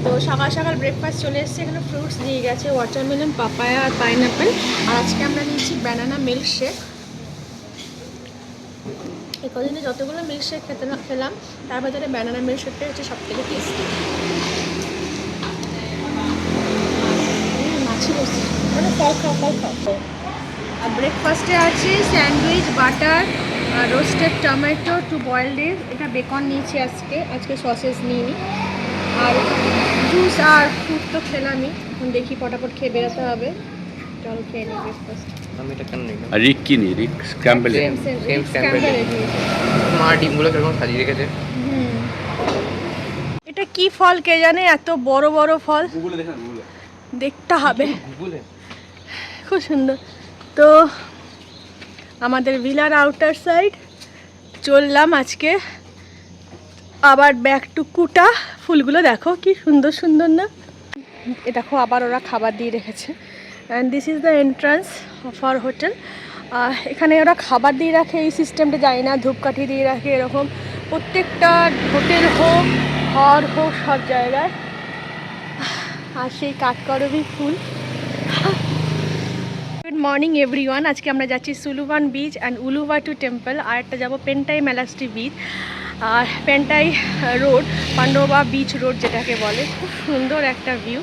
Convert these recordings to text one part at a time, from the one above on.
তো সকাল সকাল ব্রেকফাস্ট চলে এসেছে, এখানে ফ্রুটস দিয়ে গেছে, ওয়াটারমেলন, পাপায়া আর পাইনঅ্যাপেল। আর আজকে আমরা নিচ্ছি ব্যানানা মিল্ক শেক। এই কদিনে যতগুলো মিল্ক শেক খেলাম তার ভেতরে ব্যানানা মিল্ক শেকটা হচ্ছে সব থেকে টেস্টি। মাছি বসে মানে ফল খাও। আর ব্রেকফাস্টে আছে sandwich, butter, roasted tomato, 2 boiled egg, এটা বেকন নিয়েছি আজকে সসেস নিইনি। আর জুস আর ফ্রুট তো খেলামই, এখন দেখি পটাপট খেয়ে বেরোতে হবে। চলো খেয়ে নিই ব্রেকফাস্ট। আমি এটা কেন নিলাম? রিক কি নি? Rik scramble egg. Same scramble egg. মা ডিমগুলো কিরকম সাজিয়ে রেখেছে। এটা কি ফল কে জানে, এত বড় বড় ফল। গুগলে দেখেন, গুগলে দেখতে হবে। গুগলে খুব সুন্দর। তো আমাদের ভিলার আউটার সাইড চললাম আজকে আবার ব্যাক টু কুটা। ফুলগুলো দেখো কি সুন্দর সুন্দর না? এ দেখো আবার ওরা খাবার দিয়ে রেখেছে। And this is the entrance of our hotel. এখানে ওরা খাবার দিয়ে রাখে, এই সিস্টেমটা জানি না, ধূপকাঠি দিয়ে রাখে এরকম প্রত্যেকটা হোটেল হোক, ঘর হোক, সব জায়গায়। আর সেই কাঠকরবি ফুল। গুড মর্নিং এভরিওয়ান, আজকে আমরা যাচ্ছি সুলুভান বিচ অ্যান্ড উলুভাটু টেম্পল, আর একটা যাবো পেন্টাই মেলাস্টি বিচ আর পেন্টাই রোড, পান্ডবা বিচ রোড যেটাকে বলে। খুব সুন্দর একটা ভিউ।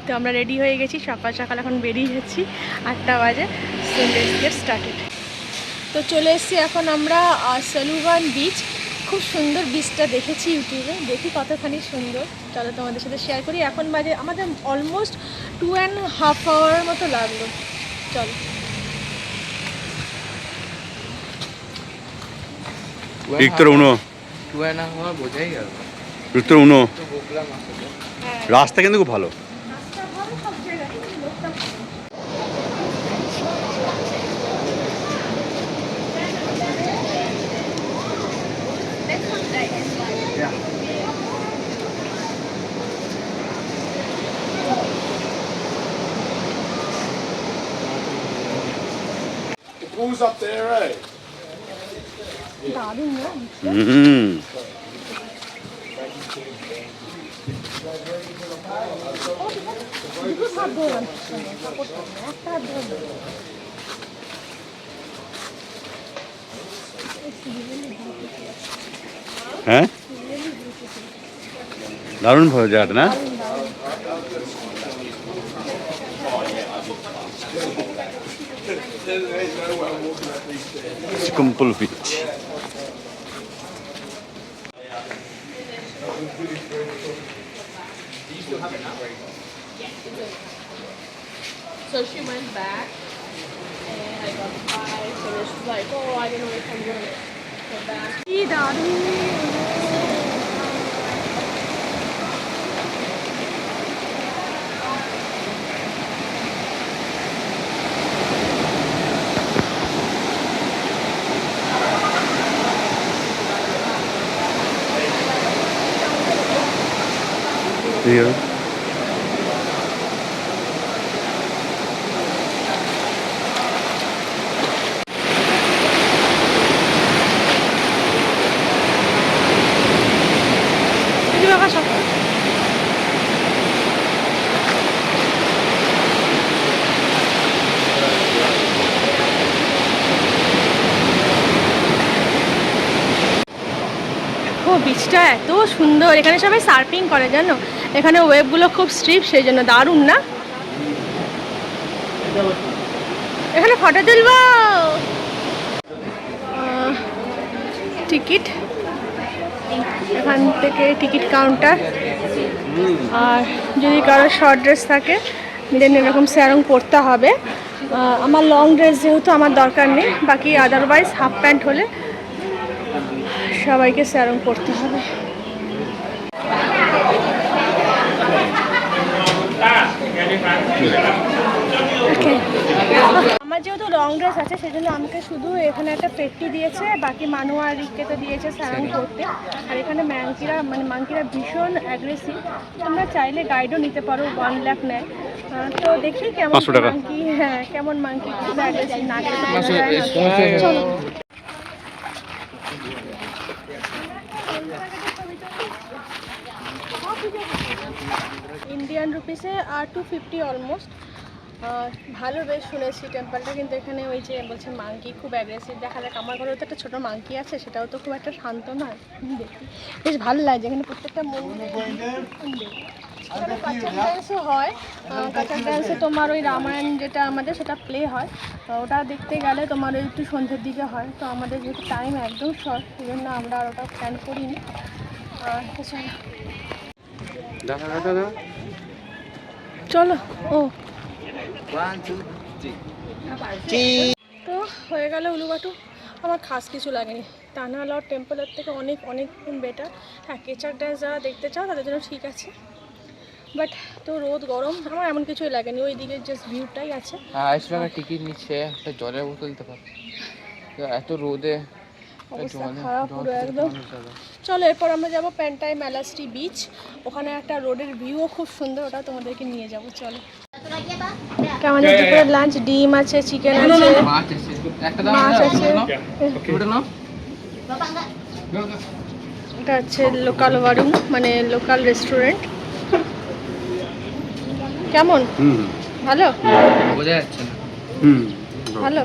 তো আমরা রেডি হয়ে গেছি, সকাল সকাল এখন বেরিয়ে যাচ্ছি, 8টা বাজে। So let's get started. তো চলে এসেছি এখন আমরা সুলুভান বিচ। খুব সুন্দর বিচটা দেখেছি ইউটিউবে, দেখি কতখানি সুন্দর। চলো তোমাদের সাথে শেয়ার করি। এখন বাজে আমাদের অলমোস্ট 2.5 আওয়ারের মতো লাগলো। চলো। ভিক্টর উনো, না হওয়া বোঝাই গেল। ভিক্টর উনো। তো বকলাম আসলে। রাস্তা কিন্তু খুব ভালো। Who's up there, eh? দারুণ না? হ্যাঁ, দারুণ ভালো জায়গাটা না? Skumpul Beach. So she went back and I got pie, so she's like, oh, I don't know if I'm gonna go back. কি দারুণ। Here. বিচটা এত সুন্দর, এখানে সবাই সার্ফিং করে জানো, এখানে ওয়েবগুলো খুব স্ট্রিপ, সেই জন্য দারুণ না? এখানে ফটো তুলবো। টিকিট, এখান থেকে টিকিট কাউন্টার। আর যদি কারো শর্ট ড্রেস থাকে দেন এরকম স্যারং পরতে হবে। আমার লং ড্রেস যেহেতু আমার দরকার নেই, বাকি আদারওয়াইজ হাফ প্যান্ট হলে সবাইকে স্যারং পরতে হবে। আমার যেহেতু লং ড্রেস আছে সেজন্য আমাকে শুধু এখানে একটা পেট্টি দিয়েছে, বাকি মানু আর রিককে তো দিয়েছে স্যারং করতে। আর এখানে মাংকিরা ভীষণ অ্যাগ্রেসিভ, তোমরা চাইলে গাইডও নিতে পারো, 1 লাখ নেয়। তো দেখি কেমন মাংকি, হ্যাঁ কেমন মাংকি অ্যাগ্রেসিভ না করে। চলো। ইন্ডিয়ান রুপিসে আর 250 অলমোস্ট। ভালো বেশ শুনেছি টেম্পলটা, কিন্তু এখানে ওই যে বলছে মাঙ্কি খুব অ্যাগ্রেসিভ। দেখা যাক, আমার ঘরেও তো একটা ছোটো মাঙ্কি আছে, সেটাও তো খুব একটা শান্ত নয়। দেখি বেশ ভালো লাগছে এখানে প্রত্যেকটা মন্দিরে। এখানে কাচার ড্যান্সও হয়। কাচার ড্যান্সে তোমার ওই রামায়ণ যেটা আমাদের সেটা প্লে হয়, ওটা দেখতে গেলে তোমার ওই একটু সন্ধ্যের দিকে হয়। তো আমাদের যেহেতু টাইম একদম শর্ট, সেই জন্য আমরা আর ওটা প্ল্যান করিনি। চলো ও তো হয়ে গেল উলুবাটু। আমার খাস কিছু লাগেনি, টানালাও টেম্পলের থেকে অনেক অনেক বেটার। হ্যাঁ, কেচার ড্যান্স যারা দেখতে চাও তাদের জন্য ঠিক আছে, বাট তো রোদ গরম আমার এমন কিছুই লাগেনি। ওই দিকের জাস্ট ভিউটাই আছে। 250 টাকা টিকিট নিচ্ছে, একটা জলের বোতল দিতে পারবে, এত রোদে অবস্থা খারাপ পুরো একদম। চলো এরপর আমরা যাবো পেন্টাই মেলাস্টি বিচ, ওখানে একটা রোডের ভিউও খুব সুন্দর, ওটা তোমাদেরকে নিয়ে যাবো। চলো। আমাদের দুপুরের লাঞ্চ ডিম আছে, চিকেন আছে, মাছ আছে, একটা মাছ আছে। ওটা নাও। এটা হচ্ছে লোকাল ওয়ারুম, মানে লোকাল রেস্টুরেন্ট। কেমন? ভালো? বোঝা যাচ্ছে না। ভালো।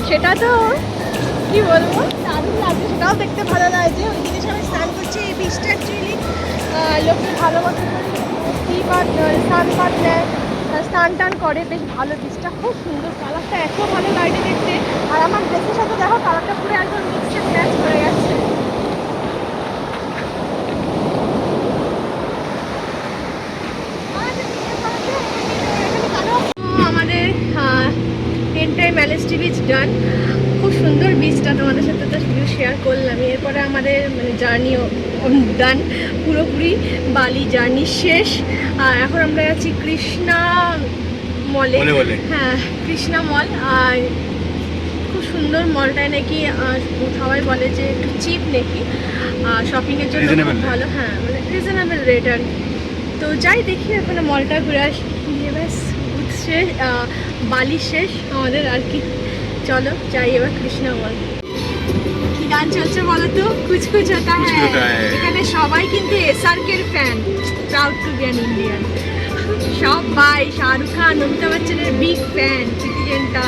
সেটা তো কি বলবো, দারুণ লাগছে, সেটাও দেখতে ভালো লাগছে। ওই জিনিস আমি স্নান করছি এই বিচটা অ্যাকচুয়ালি লোকে ভালো মতো স্নান নেয়, স্নান টান করে, বেশ ভালো। বিচটা খুব সুন্দর, কালারটা এত ভালো লাগছে দেখতে। আর আমার ড্রেসের সাথে দেখো কালারটা পুরো একদম মিক্সড ম্যাচ হয়ে গেছে। আমাদের পেন্টাই মেলাস্টি বিচ ডান। খুব সুন্দর বিচটা, তোমাদের সাথে তো ভিউ শেয়ার করলাম। এরপরে আমাদের মানে জার্নিও ডান, পুরোপুরি বালি জার্নি শেষ। আর এখন আমরা যাচ্ছি কৃষ্ণা মলে। হ্যাঁ, কৃষ্ণা মল। আর খুব সুন্দর মলটায় নাকি সবাই বলে যে একটু চিপ নাকি, শপিংয়ের জন্য খুব ভালো। হ্যাঁ, মানে রিজনেবল রেট আর কি। তো যাই দেখি ওখানে মলটা ঘুরে আসি। ব্যাস শেষ, বালি শেষ আমাদের আর কি। চলো যাই এবার কৃষ্ণা মল। কি গান চলছে বলো তো? কুছ কুছ হতা হ্যায়। এখানে সবাই কিন্তু এসআরকের fan, proud to be an Indian. সবাই শাহরুখ খান, অমিতাভ বচ্চনের বিগ ফ্যান, প্রীতি জিন্টা,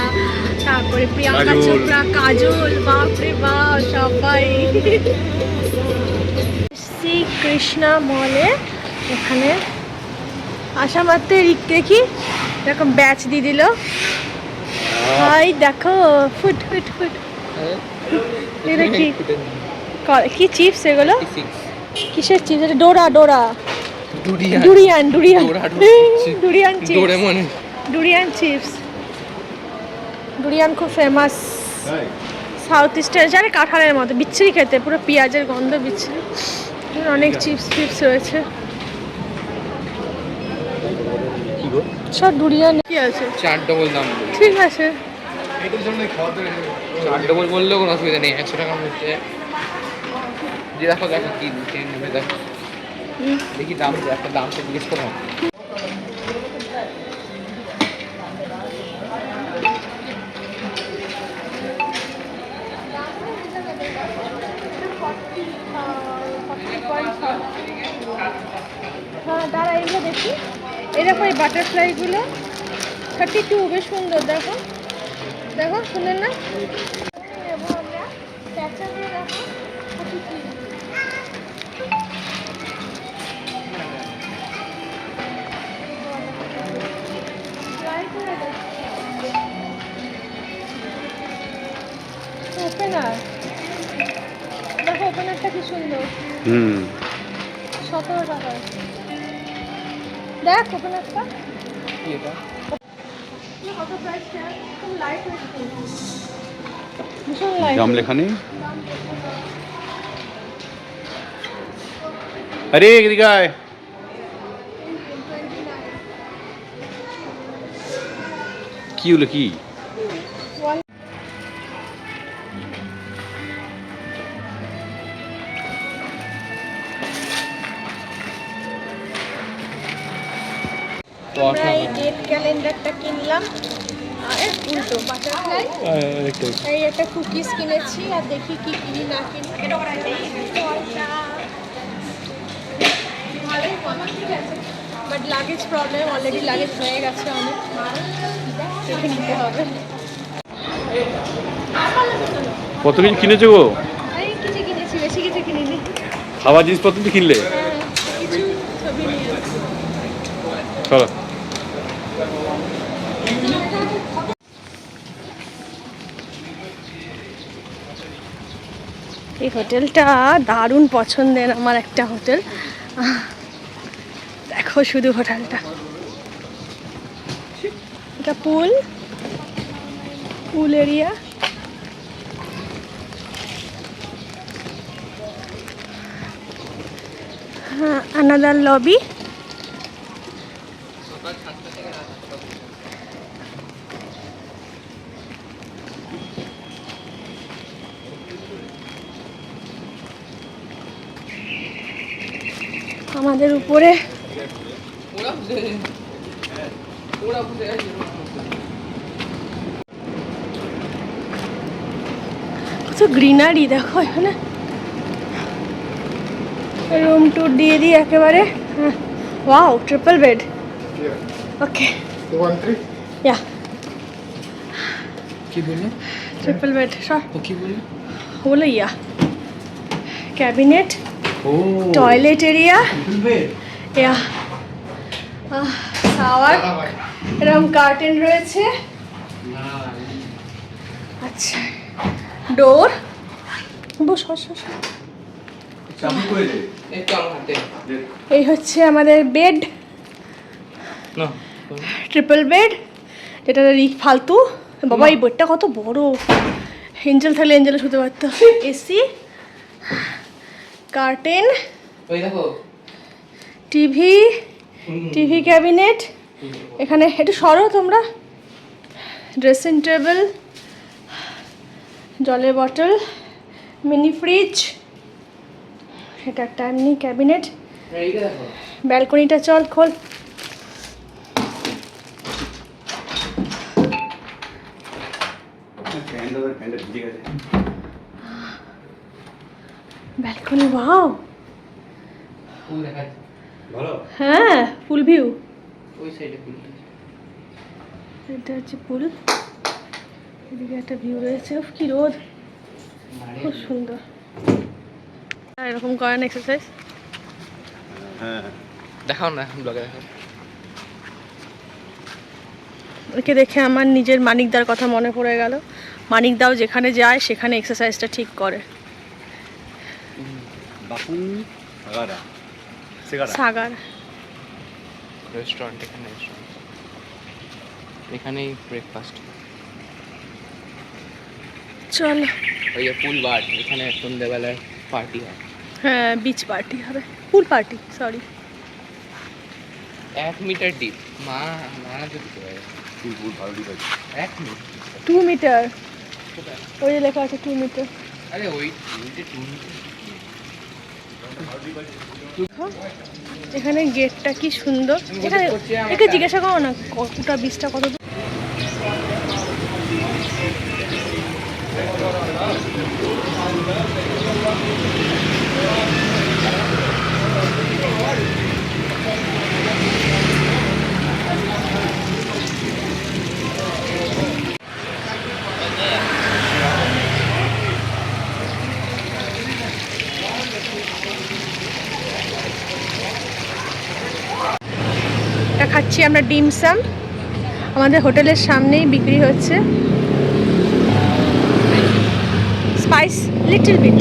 তারপরে প্রিয়াঙ্কা চোপড়া, কাজল, বাপরে বাপ সবাই। শ্রী কৃষ্ণা মলে এখানে আসা মাত্র দেখি এরকম ব্যাচ দিয়ে দিল। হাই এই দেখো ফুট ফুট ফুট, এটা কি কি চিপস এগুলো? কিসের চিপস? এটা ডোরা ডোরা durian durian durian chips, durian chips. Durian খুব ফেমাস সাউথ ইস্টার্ন, জানে কাঁঠালের মতো বিচ্ছিরি খেতে, পুরো পেঁয়াজের গন্ধ বিচ্ছিরি। অনেক চিপস টিপস রয়েছে, সব ডুরিয়ান। কি আছে? 4 ডবল দাম। ঠিক আছে, 4 ডবল বললেও কোনো অসুবিধা নেই, 100 টাকার মধ্যে। যে দেখো দেখো কি নেবে দেখো, দেখি দাম, একটা দামটা জিজ্ঞেস করো। হ্যাঁ দাঁড়া, এইগুলো দেখি। এই দেখো এই বাটারফ্লাইগুলো 32, বেশ সুন্দর। দেখো দেখো, সুন্দর না? নেবো আমরা প্যাচাগুলো, দেখো 33। ওপেনার দেখো, ওপেনারটা কি সুন্দর, 17 টাকা। দেখ ওপেনারটা কি এটা? কত প্রাইস? খুব লাইট হয়েছে, ভীষণ লাইট। দাম লেখা নেই। আরে এদিকে আয়। কি হলো কি? আমরা এই ডেট ক্যালেন্ডারটা কিনলাম, আর উল্টো বাটারফ্লাই, এই একটা কুকিজ কিনেছি, আর দেখি কি কিনি না কিনি। ভালোই কমা, ঠিক আছে, but luggage problem, already luggage হয়ে গেছে অনেক, দেখে নিতে হবে। কত কিছু কিনেছো গো? এই কিছু কিনেছি, বেশি কিছু কিনিনি। খাবার জিনিসপত্র তো কিনলে? হ্যাঁ, কিছু ছবি নিয়ে আসছি। চলো। এই হোটেলটা দারুণ পছন্দের আমার একটা হোটেল। দেখো শুধু হোটেলটা, এটা পুল পুল এরিয়া। হ্যাঁ, আনাদার লবি। আমাদের উপরে কত গ্রিনারি দেখো এখানে। রুম ট্যুর দিয়ে দিই একেবারে। Wow, triple bed. Okay, 213? Yeah কি বললো? Triple bed. সব ও কি বললো? বলো yeah, cabinet, toilet area, yeah shower, এরকম কার্টেন রয়েছে। আচ্ছা, ডোর, বস বস বস। এই তো আমার হাতে। এই হচ্ছে আমাদের বেড, না ট্রিপল বেড, যেটা ফালতু। বাবা এই বেডটা কত বড়, এঞ্জেল থাকলে এঞ্জেলে শুতে পারতো। এসি, কার্টেন, ওই দেখো টিভি, টিভি ক্যাবিনেট, এখানে একটু সরো তোমরা, ড্রেসিং টেবিল, জলের বটল, মিনি ফ্রিজ, এটা একটা এমনি ক্যাবিনেট। এইটা দেখো। ব্যালকনিটা চল খোল। ব্যালকনি, ওয়াও, ফুল দেখা যাচ্ছে। ভালো। হ্যাঁ ফুল ভিউ। ওই সাইডে ফুল। এটা হচ্ছে পুল, এদিকে একটা ভিউ রয়েছে। উফ কি রোদ, খুব সুন্দর। এরকম করেন এক্সারসাইজ? হ্যাঁ, দেখাও না এখন ব্লগে, দেখাও। একে দেখে আমার নিজের মানিকদার কথা মনে পড়ে গেল। মানিকদাও যেখানে যায় সেখানে এক্সারসাইজটা ঠিক করে। Bakung Sagara. Segara. সাগার। রেস্টুরেন্ট, এখানে রেস্টুরেন্ট, এখানেই ব্রেকফাস্ট। চল। ওই যে পুল বার, এখানে সন্ধ্যেবেলায় পার্টি হয়। হ্যাঁ, বিচ পার্টি হবে, pool party, sorry. 1 metre deep, মা যদি করে Full ভালো দিতে। 1 মিটার। 2 মিটার, কোথায়? ওই যে লেখা আছে 2 মিটার। আরে ওই যে 2 মিটার। এখানে গেটটা কি সুন্দর। এখানে একে জিজ্ঞাসা করো না কতটা বীজটা কত দূর। এটা খাচ্ছি আমরা ডিমসাম, আমাদের হোটেলের সামনেই বিক্রি হচ্ছে। Spice little bit.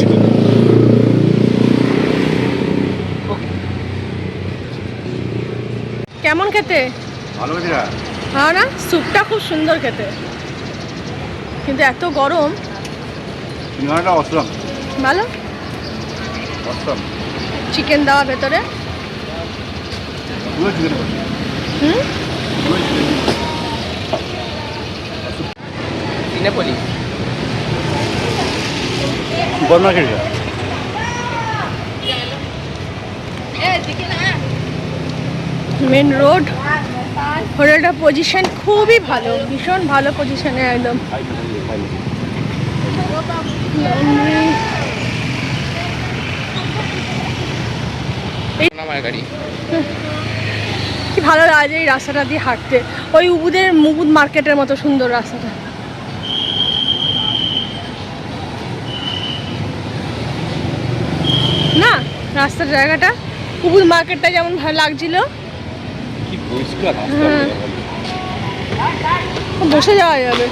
কেমন খেতে? ভালো আছে না? হ্যাঁ না, স্যুপটা খুব সুন্দর খেতে, কিন্তু এত গরম। সিনেমাটা অসম। ভালো অসম। চিকেন দেওয়া ভেতরে। পুরো চিকেন। হুম, সিনেপলি সুপার মার্কেট। Main road. হোটেলটা পজিশন খুবই ভালো, ভীষণ ভালো পজিশনে একদম। আমার গাড়ি। কি ভালো লাগে এই রাস্তাটা দিয়ে হাঁটতে, ওই মুবুদ মার্কেটের মতো সুন্দর রাস্তাটা। না, রাস্তার জায়গাটা উবুদ মার্কেটটা যেমন ভালো লাগছিল। কি পরিষ্কার হ্যাঁ। বসে যাওয়া যাবে।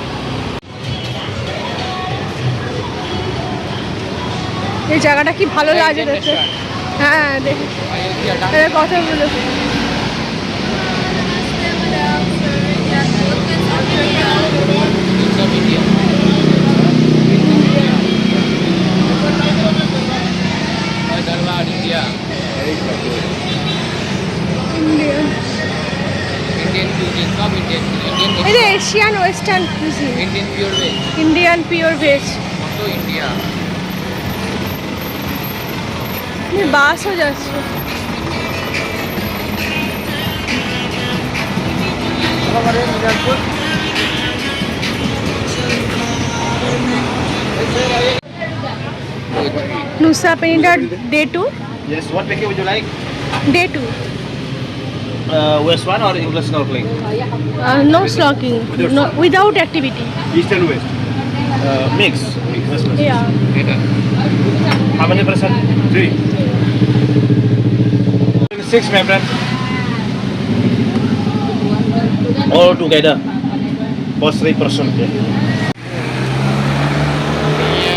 এই জায়গাটা কি ভালো লাগে দেখতে। হ্যাঁ, দেখি কথাগুলো। এটা Asian western cuisine. Indian pure veg. Indian pure veg. কত ইন্ডিয়া। বাসও যাচ্ছে। Nusa Penida Day 2. Yes, what package would you like? Day 2. West one or English snorkeling? No snorkeling, no, without activity. East and West. Mix. West, west. Yeah. এটা How many person? 3. 6, my friend. All together. For 3 person.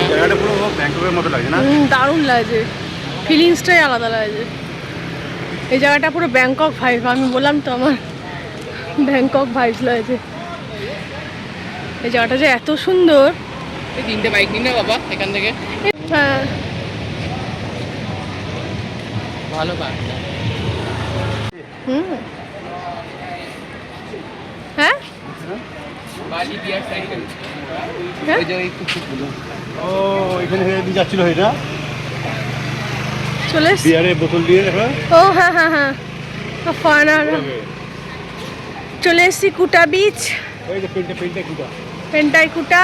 জায়গাটা পুরো ব্যাংককের মতো লাগে না? দারুণ লাগছে, ফিলিংসটাই আলাদা লাগছে। এই জায়গাটা পুরো ব্যাংকক ভাইব। আমি বললাম তো আমার ব্যাংকক ভাইবস লাগছে। এই জায়গাটা যে এত সুন্দর। এই 3টে বাইক নিন না বাবা এখান থেকে। হ্যাঁ, ভালো পার্কটা। হুম, হ্যাঁ বালি বিয়ার সাইকেল। হ্যাঁ? ওই যে ওই কুকুরগুলো। ও এখানে দিয়ে যাচ্ছিল এটা চলে এসছি। বিয়ারের বোতল দিয়ে দেখা। ও হ্যাঁ হ্যাঁ হ্যাঁ, ফানার। চলে এসছি কুটা বিচ, ওই যে পেন্টে কুটা। পেন্টাই কুটা।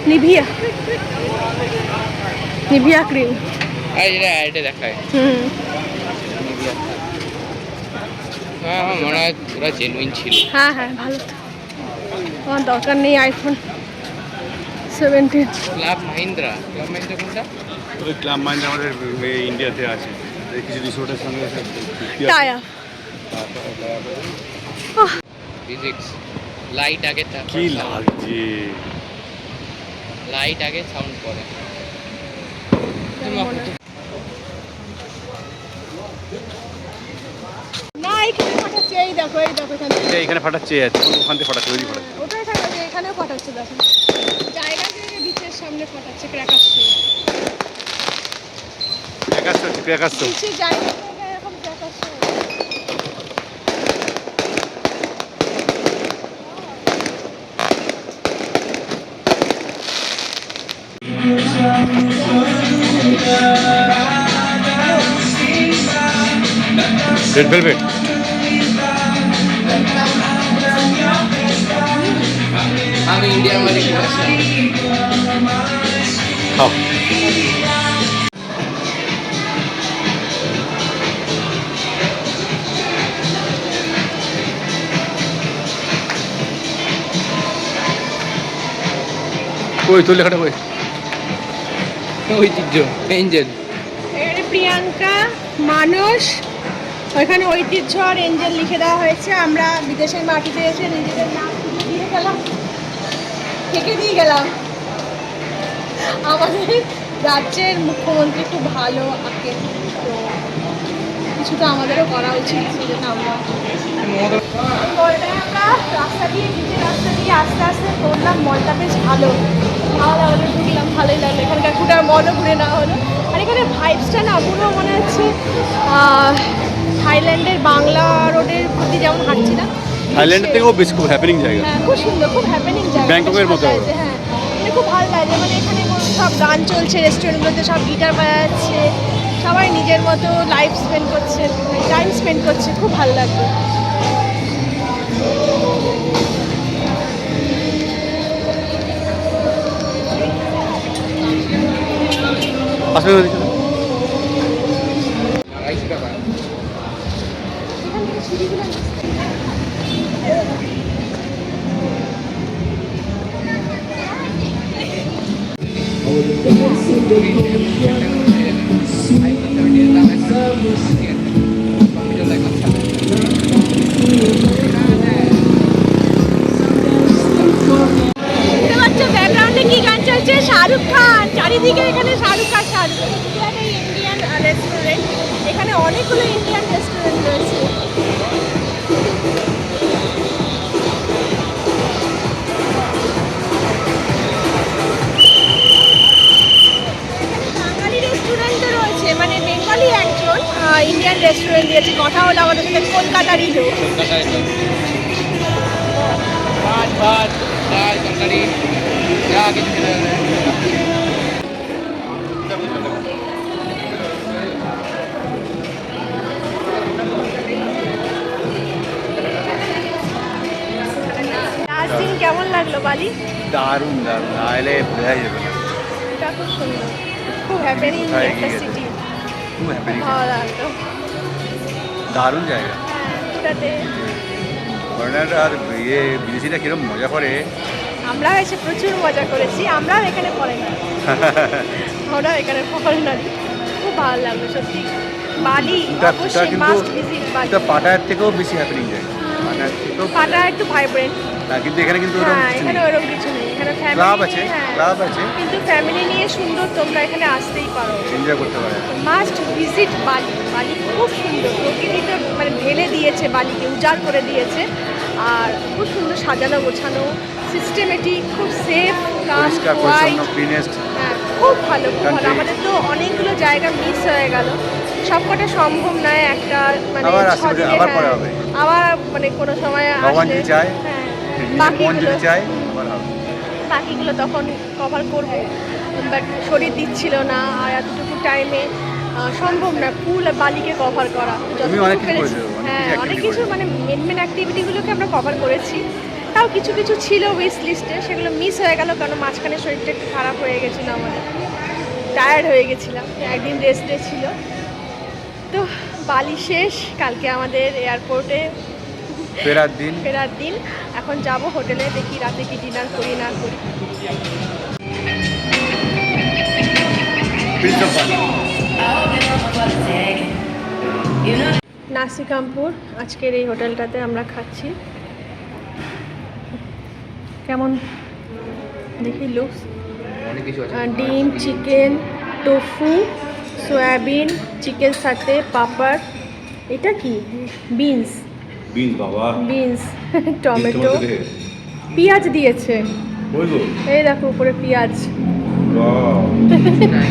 Nivea, Nivea cream. আর যেটা অ্যাডে দেখায়। হুম, হ্যাঁ, আমার মনে হয় ওরা জেনুইন ছিল। হ্যাঁ হ্যাঁ, ভালো তো। আমার দরকার নেই iPhone 17। Club Mahindra. Club Mahindra কোনটা? ওই ক্লাব মাইন্ড আমাদের ইন্ডিয়াতে আছে। কিছু রিসোর্টের সঙ্গে টায়া ফিজিক্স লাইট আগে কি লাগছে লাইট আগে সাউন্ড পরে না এখানে ফাটাচ্ছে, এই দেখো এখানে এখানে ফাটাচ্ছে ওখান থেকে ফাটাচ্ছে ওইদিকে ফাটাচ্ছে ওটাই ফাটাচ্ছে, এখানেও ফাটাচ্ছে দেখো, জায়গা থেকে বিচের সামনে ফাটাচ্ছে ক্র্যাকারস। ক্র্যাকার্স তো কিছু জায়গা থেকে এরকম ক্র্যাকারস। রেড ভেলভেট আমি ইন্ডিয়ার মধ্যে কি আসলাম খাও কই তোর লেখাটা কই ঐতিহ্য এঞ্জেল এখানে প্রিয়াঙ্কা, মানস, ওইখানে ঐতিহ্য আর এঞ্জেল লিখে দেওয়া হয়েছে। আমরা বিদেশের মাটিতে এসে নিজেদের নাম লিখে দিয়ে গেলাম, থেকে দিয়ে গেলাম। আমাদের রাজ্যের মুখ্যমন্ত্রী খুব ভালো আঁকে, তো কিছু তো আমাদেরও করা উচিত, সেজন্য আমরা মলটায় আমরা রাস্তা দিয়ে নিজের রাস্তা দিয়ে আস্তে আস্তে করলাম। মলটা বেশ ভালো লাগলো, ঢুকলাম, ভালোই লাগলো। এখানকার ফুটার মলও ঘুরে নেওয়া হলো। আর এখানে ভাইবসটা না পুরো মনে হচ্ছে থাইল্যান্ডের বাংলা রোডের প্রতি যেমন হাঁটছি না, থাইল্যান্ডের থেকেও বেশি খুব হ্যাপেনিং জায়গা হ্যাঁ খুব সুন্দর, খুব হ্যাপেনিং জায়গা, ব্যাংককের মতো। হ্যাঁ এটা খুব ভালো লাগে। মানে এখানে সব গান চলছে, রেস্টুরেন্টগুলোতে সব গিটার বাজাচ্ছে, সবাই নিজের মতো লাইফ স্পেন্ড করছে, টাইম স্পেন্ড করছে, খুব ভালো লাগবে। আসবে ওদিকে। 250 টাকা এখান থেকে সিঁড়িগুলো ব্যাকগ্রাউন্ডে কি গান চলছে? শাহরুখ খান, চারিদিকে এখানে শাহরুখ খান। ইন্ডিয়ান রেস্টুরেন্ট, এখানে অনেকগুলো ইন্ডিয়ান রেস্টুরেন্ট রয়েছে। বাঙালি রেস্টুরেন্টও রয়েছে, মানে বেঙ্গলি একজন ইন্ডিয়ান রেস্টুরেন্ট দিয়েছে। কথা হলো আমাদের সাথে কলকাতারই লোক। কলকাতায় তো ভাত ভাত ডাল তরকারি যা কিছু খেতে হবে। লাস্ট দিন কেমন লাগলো বালি? দারুণ দারুণ না এলে বোঝাই যাবে না এটা খুব সুন্দর, খুব হ্যাপেনিং কোথায় একটা গিয়ে সিটি, খুব হ্যাপেনিং ভালো লাগলো। দারুণ জায়গা ওটাতে ফরেনাররা আর বিদেশিরা কিরকম মজা করে আমরা এসে প্রচুর মজা করেছি। আমরাও এখানে পড়ে না, আমরাও এখানে পড়ে না। খুব ভালো লাগলো সত্যি। বালি অবশ্যই মাস্ট ভিজিট। বালি পাটায়ার থেকেও বেশি হ্যাপেনিং জায়গা পাটায়ার থেকেও পাটা একটু ভাইব্রেন্ট, না কিন্তু এখানে কিন্তু ওরকম হ্যাঁ কিছু এখানে নেই ওরকম কিছু নেই। এখানে ক্লাব ফ্যামিলি আছে ক্লাব আছে কিন্তু ফ্যামিলি নিয়ে সুন্দর, তোমরা এখানে আসতেই পারো। এনজয় করতে পারে মাস্ট ভিজিট বালি। বালি খুব সুন্দর, প্রকৃতিতে মানে ঢেলে দিয়েছে, বালিকে উজাড় করে দিয়েছে। আর খুব সুন্দর সাজানো গোছানো, সিস্টেমেটিক, খুব সেফ, পরিষ্কার পরিচ্ছন্ন ক্লিনেস্ট হ্যাঁ খুব ভালো, খুব ভালো। Country. আমাদের তো অনেকগুলো জায়গা মিস হয়ে গেল, সবকটা সম্ভব নয় একটা মানে আবার আসতে হবে, ছদিনে, আবার হ্যাঁ, পরে হবে। আবার মানে কোনো সময় ভগবান আসলে যদি চায়, হ্যাঁ মন বাকিগুলো যদি চায় আবার হবে বাকিগুলো তখন কভার করবো, বাট শরীর দিচ্ছিল না। আর এতটুকু টাইমে সম্ভব না ফুল বালিকে কভার করা। তুমি যতটুকু অনেক কিছু পেরেছি, করেছো, অনেক হ্যাঁ কিছু অনেক activity কিছু মানে মেন অ্যাক্টিভিটিগুলোকে আমরা কভার করেছি। তাও কিছু কিছু ছিল উইশ লিস্টে, সেগুলো মিস হয়ে গেল কারণ মাঝখানে শরীরটা একটু খারাপ হয়ে গেছিলো, আমাদের টায়ার্ড হয়ে গেছিলাম, একদিন রেস্ট ডে ছিল। তো বালি শেষ, কালকে আমাদের এয়ারপোর্টে ফেরার দিন এখন যাব হোটেলে, দেখি রাতে কি ডিনার করি না করি। প্রিন্স অফ বালি নাসিকামপুর আজকের এই হোটেলটাতে আমরা খাচ্ছি। কেমন দেখি লুকস। অনেক কিছু আছে। ডিম, চিকেন, টোফু, সয়াবিন, চিকেন সাথে পাপড়। এটা কি? বিনস, বিনস বাবা বিনস, টমেটো, পেঁয়াজ দিয়েছে। ওই গো এই দেখো উপরে পেঁয়াজ। বাহ নাই।